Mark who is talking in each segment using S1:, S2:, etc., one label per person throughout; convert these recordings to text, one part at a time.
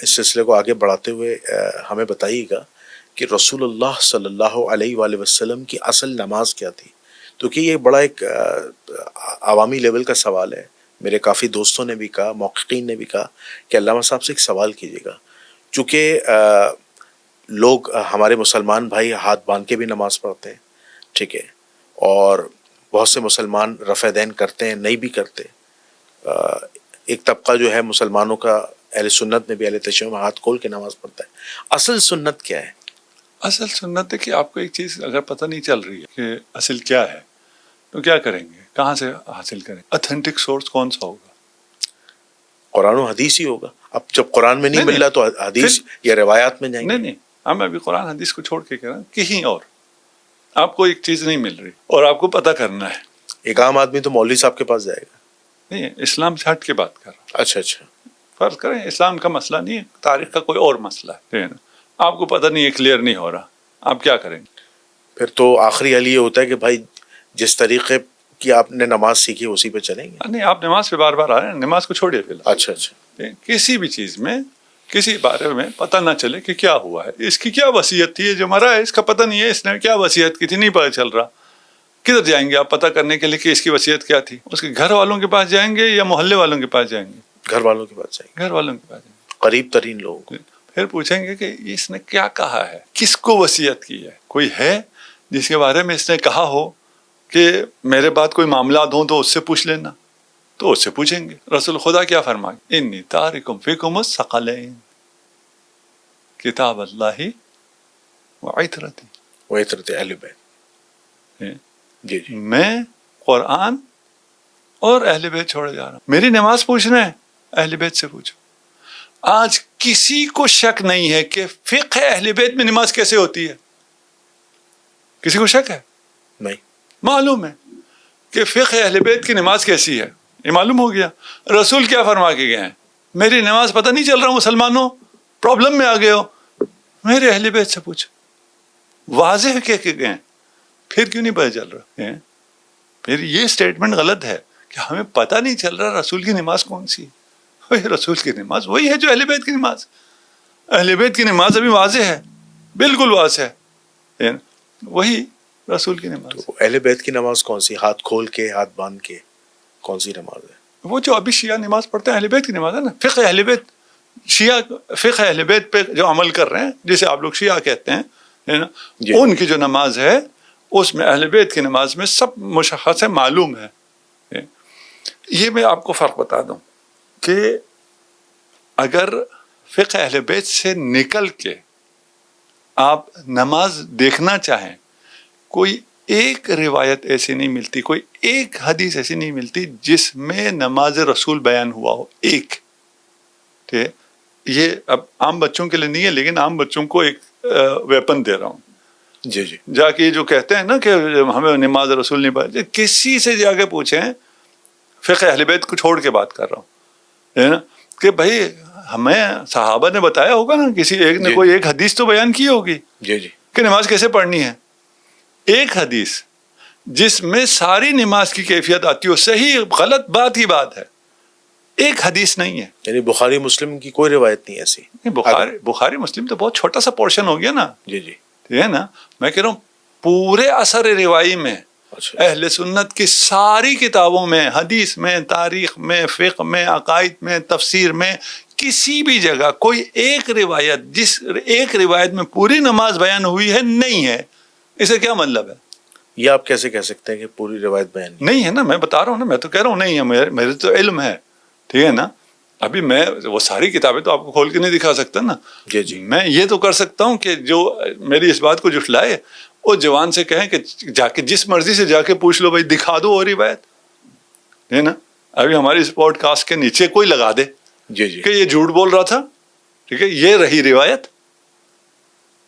S1: اس سلسلے کو آگے بڑھاتے ہوئے ہمیں بتائیے گا کہ رسول اللہ صلی اللہ علیہ وآلہ وسلم کی اصل نماز کیا تھی؟ تو کہ یہ بڑا ایک عوامی لیول کا سوال ہے. میرے کافی دوستوں نے بھی کہا، محققین نے بھی کہا کہ علامہ صاحب سے ایک سوال کیجیے گا. چونکہ لوگ ہمارے مسلمان بھائی ہاتھ باندھ کے بھی نماز پڑھتے ہیں، ٹھیک ہے، اور بہت سے مسلمان رفع دین کرتے ہیں، نہیں بھی کرتے. ایک طبقہ جو ہے مسلمانوں کا اہل سنت میں بھی، اہل تشیع میں ہاتھ کھول کے نماز پڑھتا ہے. اصل سنت کیا ہے؟
S2: اصل سنت ہے کہ آپ کو ایک چیز اگر پتہ نہیں چل رہی ہے کہ اصل کیا ہے تو کیا کریں گے، کہاں سے حاصل کریں؟ اتھینٹک سورس کون سا ہوگا؟
S1: قرآن و حدیث ہی ہوگا. اب جب قرآن میں نہیں مل رہا تو حدیث یا روایات میں جائیں گے.
S2: نہیں، ہم ابھی قرآن حدیث کو چھوڑ کے کہہ رہے ہیں کہیں اور آپ کو ایک چیز نہیں مل رہی اور آپ کو پتہ کرنا ہے.
S1: ایک عام آدمی تو مولوی صاحب کے پاس جائے گا.
S2: نہیں، اسلام سے ہٹ کے بات کر رہا ہوں.
S1: اچھا
S2: فرض کریں اسلام کا مسئلہ نہیں ہے، تاریخ کا کوئی اور مسئلہ ہے، آپ کو پتہ نہیں ہے، کلیئر نہیں ہو رہا، آپ کیا کریں گے؟
S1: پھر تو آخری حل یہ ہوتا ہے کہ بھائی جس طریقے کی آپ نے نماز سیکھی اسی پہ چلیں گے.
S2: نہیں، آپ نماز پہ بار بار آ رہے ہیں، نماز کو چھوڑیے فی الحال.
S1: اچھا
S2: کسی بھی چیز میں کسی بارے میں پتہ نہ چلے کہ کیا ہوا ہے، اس کی کیا وصیت تھی، جو مرا ہے اس کا پتہ نہیں ہے اس نے کیا وصیت کی تھی، نہیں پتہ چل رہا. کدھر جائیں گے آپ پتہ کرنے کے لیے کہ اس کی وصیت کیا تھی؟ اس کے گھر والوں کے پاس جائیں گے یا محلے والوں کے پاس جائیں گے؟
S1: گھر والوں کے پاس جائیں گے.
S2: گھر والوں کے پاس جائیں گے،
S1: قریب ترین لوگوں کو.
S2: پھر پوچھیں گے کہ اس نے کیا کہا ہے، کس کو وصیت کی ہے. کوئی ہے جس کے بارے میں اس نے کہا ہو کہ میرے بعد کوئی معاملات ہوں تو اس سے پوچھ لینا، تو اس سے پوچھیں گے. رسول خدا کیا فرمائے؟ انی تارکم فیکم الثقلین کتاب اللہ وعطرتی
S1: وعطرت اہل بیت. جی
S2: میں قرآن اور اہل بیت چھوڑے جا رہا ہوں. میری نماز پوچھنا ہے، اہل بیت سے پوچھو. آج کسی کو شک نہیں ہے کہ فقہ اہل بیت میں نماز کیسے ہوتی ہے. کسی کو شک ہے؟
S1: نہیں.
S2: معلوم ہے کہ فقہ اہل بیت کی نماز کیسی ہے، یہ معلوم ہو گیا. رسول کیا فرما کے گئے ہیں؟ میری نماز پتہ نہیں چل رہا مسلمانوں، پرابلم میں آ گئے ہو، میرے اہل بیت سے پوچھو. واضح کہہ کے گئے، پھر کیوں نہیں پتہ چل رہا؟ پھر یہ سٹیٹمنٹ غلط ہے کہ ہمیں پتہ نہیں چل رہا رسول کی نماز کون سی. رسول کی نماز وہی ہے جو اہل بیت کی نماز. اہل بیت کی نماز ابھی واضح ہے، بالکل واضح ہے، وہی رسول کی نماز.
S1: تو اہل بیت کی نماز کون سی؟ ہاتھ کھول کے، ہاتھ باندھ کے، کون سی نماز ہے؟
S2: وہ جو ابھی شیعہ نماز پڑھتے ہیں اہل بیت کی نماز ہے نا. فقہ اہل بیت، شیعہ فقہ اہل بیت پہ جو عمل کر رہے ہیں جسے آپ لوگ شیعہ کہتے ہیں نا، ان کی جو نماز ہے اس میں اہل بیت کی نماز میں سب مشخص ہے، معلوم ہے. یہ میں آپ کو فرق بتا دوں کہ اگر فقہ اہل بیت سے نکل کے آپ نماز دیکھنا چاہیں، کوئی ایک روایت ایسی نہیں ملتی، کوئی ایک حدیث ایسی نہیں ملتی جس میں نماز رسول بیان ہوا ہو. ایک ٹھیک، یہ اب عام بچوں کے لیے نہیں ہے لیکن عام بچوں کو ایک ویپن دے رہا ہوں.
S1: جی
S2: جا کے جو کہتے ہیں نا کہ ہمیں نماز رسول نہیں پڑھی، کسی سے جا کے پوچھیں، فقہ اہل بیت کو چھوڑ کے بات کر رہا ہوں، ہے نا، کہ بھائی ہمیں صحابہ نے بتایا ہوگا نا، کسی ایک نے کوئی ایک حدیث تو بیان کی ہوگی کہ نماز کیسے پڑھنی ہے. ایک حدیث جس میں ساری نماز کی کیفیت آتی ہو، صحیح غلط بات ہی بات ہے، ایک حدیث نہیں ہے.
S1: یعنی بخاری مسلم کی کوئی روایت نہیں ایسی؟
S2: بخاری مسلم تو بہت چھوٹا سا پورشن ہو گیا نا.
S1: جی
S2: ہے نا، میں کہہ رہا ہوں پورے اثر روائی میں اہل سنت کی ساری کتابوں میں، حدیث میں، تاریخ میں، فقہ میں، عقائد میں، تفسیر میں، کسی بھی جگہ کوئی ایک روایت، جس ایک روایت میں پوری نماز بیان ہوئی ہے، نہیں ہے. اسے کیا مطلب ہے؟
S1: یہ آپ کیسے کہہ سکتے ہیں کہ پوری روایت بیان
S2: نہیں ہے نا؟ میں بتا رہا ہوں نا، میں تو کہہ رہا ہوں نہیں ہے، میرے تو علم ہے، ٹھیک ہے نا. ابھی میں وہ ساری کتابیں تو آپ کو کھول کے نہیں دکھا سکتا نا.
S1: جی
S2: میں یہ تو کر سکتا ہوں کہ جو میری اس بات کو جھٹلائے وہ جوان سے کہیں کہ جا کے جس مرضی سے جا کے پوچھ لو، بھائی دکھا دو وہ روایت، ہے نا. ابھی ہماری اس پوڈ کاسٹ کے نیچے کوئی لگا دے کہ یہ جھوٹ بول رہا تھا، ٹھیک ہے، یہ رہی روایت.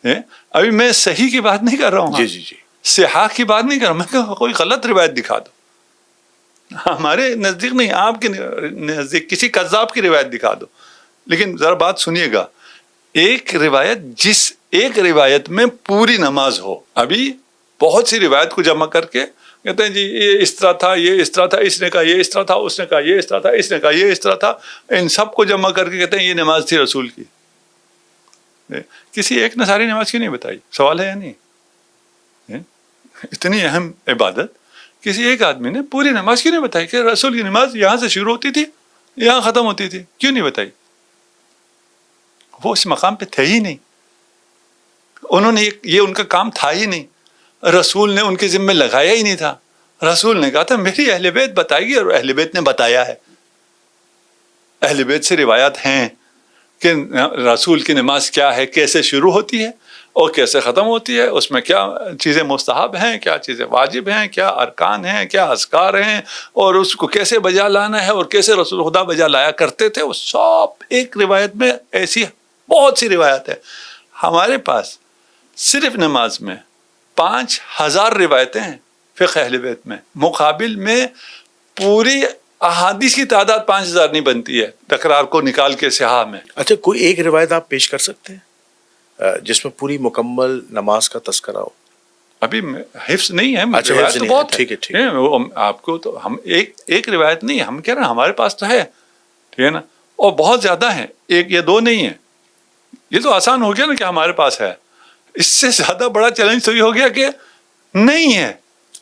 S2: ابھی میں صحیح کی بات نہیں کر رہا ہوں، صحاح کی بات نہیں کر رہا ہوں، میں کہ کوئی غلط روایت دکھا دو. ہمارے نزدیک نہیں، آپ کے نزدیک کسی قذاب کی روایت دکھا دو. لیکن ذرا بات سنیے گا، ایک روایت، جس ایک روایت میں پوری نماز ہو. ابھی بہت سی روایت کو جمع کر کے کہتے ہیں جی یہ اس طرح تھا، یہ اس طرح تھا، اس نے کہا یہ اس طرح تھا، اس نے کہا یہ اس طرح تھا، اس نے کہا یہ اس طرح تھا، ان سب کو جمع کر کے کہتے ہیں یہ نماز تھی رسول کی. کسی ایک نے ساری نماز کیوں نہیں بتائی؟ سوال ہے یا نہیں؟ اتنی اہم عبادت کسی ایک آدمی نے پوری نماز کیوں نہیں بتائی کہ رسول کی نماز یہاں سے شروع ہوتی تھی یہاں ختم ہوتی تھی؟ کیوں نہیں بتائی؟ وہ اس مقام پہ تھے ہی نہیں، انہوں نے یہ ان کا کام تھا ہی نہیں، رسول نے ان کے ذمہ لگایا ہی نہیں تھا. رسول نے کہا تھا میری اہل بیت بتائے گی، اور اہل بیت نے بتایا ہے. اہل بیت سے روایات ہیں کہ رسول کی نماز کیا ہے، کیسے شروع ہوتی ہے اور کیسے ختم ہوتی ہے، اس میں کیا چیزیں مستحب ہیں، کیا چیزیں واجب ہیں، کیا ارکان ہیں، کیا اذکار ہیں، اور اس کو کیسے بجا لانا ہے اور کیسے رسول خدا بجا لایا کرتے تھے. وہ سب ایک روایت میں ایسی بہت سی روایت ہے. ہمارے پاس صرف نماز میں 5000 روایتیں ہیں فقہ اہل بیت میں، مقابل میں پوری احادیث کی تعداد 5000 نہیں بنتی ہے تکرار کو نکال کے صحاح میں.
S1: اچھا کوئی ایک روایت آپ پیش کر سکتے ہیں جس میں پوری مکمل نماز کا تذکرہ ہو؟
S2: ابھی حفظ نہیں ہے.
S1: اچھا
S2: روایت
S1: حفظ
S2: تو
S1: نہیں
S2: بہت
S1: ہے، ٹھیک ہے ٹھیک
S2: ہے. وہ آپ کو تو ہم ایک روایت نہیں ہے، ہم کہہ رہے ہیں ہمارے پاس تو ہے، ٹھیک ہے نا، اور بہت زیادہ ہیں، ایک یا دو نہیں ہے. یہ تو آسان ہو گیا نا کہ ہمارے پاس ہے. اس سے زیادہ بڑا چیلنج تو یہ ہو گیا کہ نہیں ہے.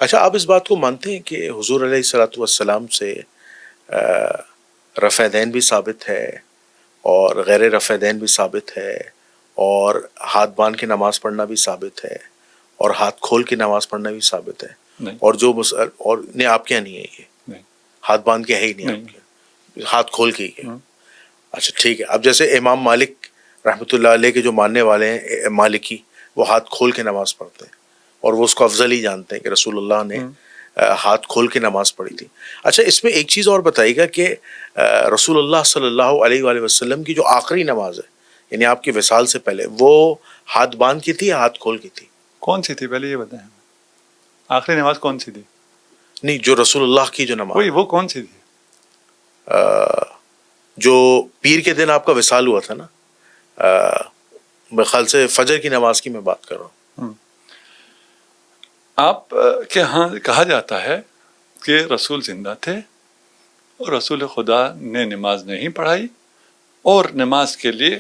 S1: اچھا آپ اس بات کو مانتے ہیں کہ حضور علیہ الصلوۃ والسلام سے رفع دین بھی ثابت ہے اور غیر رفع دین بھی ثابت ہے، اور ہاتھ باندھ کے نماز پڑھنا بھی ثابت ہے، اور ہاتھ کھول کے نماز پڑھنا بھی ثابت ہے؟
S2: نہیں.
S1: اور جو اور نہیں آپ کیا نہیں ہے یہ
S2: نہیں.
S1: ہاتھ باندھ کے ہے ہی نہیں آپ کے، ہاتھ کھول کے ہی ہے. اچھا ٹھیک ہے. اب جیسے امام مالک رحمۃ اللہ علیہ کے جو ماننے والے ہیں مالکی، وہ ہاتھ کھول کے نماز پڑھتے ہیں اور وہ اس کو افضل ہی جانتے ہیں کہ رسول اللہ نے ہاتھ کھول کے نماز پڑھی تھی. اچھا اس میں ایک چیز اور بتائیے گا کہ رسول اللہ صلی اللہ علیہ وآلہ وسلم کی جو آخری نماز ہے یعنی آپ کی وصال سے پہلے، وہ ہاتھ باندھ کی تھی یا ہاتھ کھول کی تھی؟
S2: کون سی تھی پہلے یہ بتائیں، آخری نماز کون سی تھی؟
S1: نہیں جو رسول اللہ کی جو نماز،
S2: وہ کون سی تھی؟
S1: جو پیر کے دن آپ کا وصال ہوا تھا نا، میرے خیال سے فجر کی نماز کی میں بات کر رہا ہوں.
S2: آپ کے ہاں کہا جاتا ہے کہ رسول زندہ تھے اور رسول خدا نے نماز نہیں پڑھائی، اور نماز کے لیے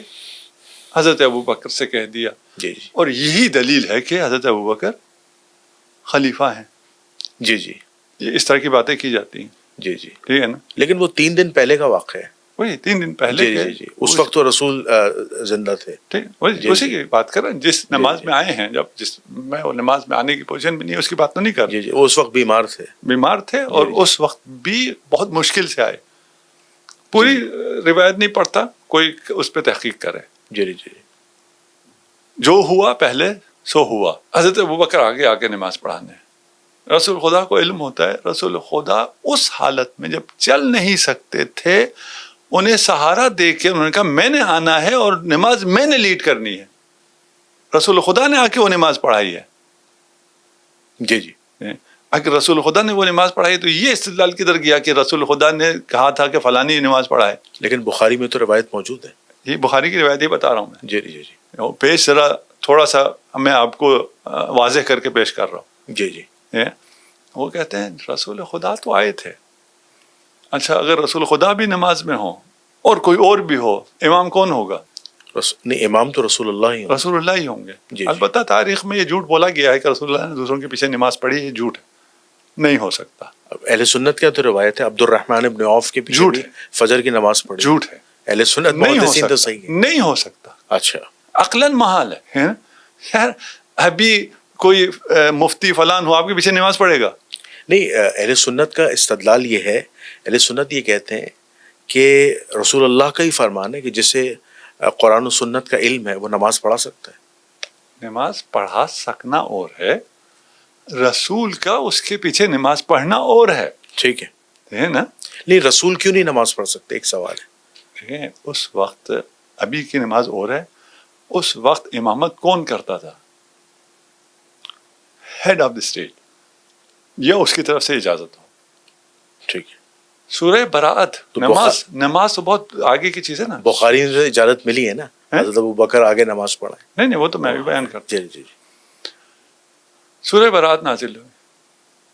S2: حضرت ابوبکر سے کہہ دیا.
S1: جی جی.
S2: اور یہی دلیل ہے کہ حضرت ابوبکر خلیفہ ہیں.
S1: جی جی.
S2: یہ اس طرح کی باتیں کی جاتی ہیں.
S1: جی جی.
S2: ٹھیک ہے نا.
S1: لیکن وہ 3 دن پہلے کا واقعہ ہے.
S2: وہی 3 دن پہلے.
S1: جی جی جی. اس وقت تو رسول زندہ تھے.
S2: ٹھیک، اسی کی بات کر رہے ہیں جس نماز میں آئے ہیں. جس میں وہ نماز میں آنے کی پوزیشن بھی نہیں ہے اس کی بات تو نہیں کر رہا.
S1: جی جی. وہ اس وقت بیمار تھے
S2: اور اس وقت بھی بہت مشکل سے آئے. پوری روایت نہیں پڑھتا، کوئی اس پہ تحقیق کرے.
S1: جی جی.
S2: جو ہوا پہلے سو ہوا. حضرت ابوبکر آگے آ کے نماز پڑھانے. رسول خدا کو علم ہوتا ہے، رسول خدا اس حالت میں جب چل نہیں سکتے تھے انہیں سہارا دے کے انہوں نے کہا میں نے آنا ہے اور نماز میں نے لیڈ کرنی ہے. رسول خدا نے آ کے وہ نماز پڑھائی ہے.
S1: جی جی.
S2: اگر رسول خدا نے وہ نماز پڑھائی تو یہ استدلال کدھر گیا کہ رسول خدا نے کہا تھا کہ فلانی نماز پڑھائے؟
S1: لیکن بخاری میں تو روایت موجود ہے.
S2: یہ بخاری کی روایت ہی بتا رہا ہوں میں.
S1: جی جی جی.
S2: پیش ذرا تھوڑا سا میں آپ کو واضح کر کے پیش کر رہا ہوں.
S1: جی جی.
S2: وہ کہتے ہیں رسول خدا تو آئے تھے. اچھا اگر رسول خدا بھی نماز میں ہو اور کوئی اور بھی ہو، امام کون ہوگا؟
S1: نہیں امام تو رسول اللہ ہی
S2: رسول اللہ ہی ہوں گے.
S1: جی.
S2: البتہ تاریخ میں یہ جھوٹ بولا گیا ہے کہ رسول اللہ نے دوسروں کے پیچھے نماز پڑھی. یہ جھوٹ ہے، نہیں ہو سکتا.
S1: اہل سنت کیا تو روایت ہے عبد الرحمن ابن عوف کے پیچھے بھی فجر کی نماز پڑھی.
S2: جھوٹ ہے.
S1: اہل سنت محدثین تو صحیح ہے.
S2: نہیں ہو سکتا.
S1: اچھا
S2: عقلاً محال ہے. خیر ابھی کوئی مفتی فلان ہو آپ کے پیچھے نماز پڑھے گا؟
S1: نہیں. اہل سنت کا استدلال یہ ہے، اہل سنت یہ کہتے ہیں کہ رسول اللہ کا ہی فرمان ہے کہ جسے قرآن و سنت کا علم ہے وہ نماز پڑھا سکتا ہے.
S2: نماز پڑھا سکنا اور ہے، رسول کا اس کے پیچھے نماز پڑھنا اور ہے.
S1: ٹھیک
S2: ہے نا.
S1: نہیں رسول کیوں نہیں نماز پڑھ سکتے؟ ایک سوال
S2: ہے. اس وقت ابھی کی نماز اور ہے. اس وقت امامت کون کرتا تھا؟ ہیڈ آف دی اسٹیٹ، یا اس کی طرف سے اجازت ہو.
S1: ٹھیک ہے.
S2: سورہ براءت نماز تو بہت آگے کی چیز ہے نا.
S1: بخاری سے اجازت ملی ہے نا حضرت ابوبکر آگے نماز پڑھائے.
S2: نہیں وہ تو میں بھی بیان کرتا ہوں.
S1: جی جی.
S2: سورہ براءت نازل ہوئی.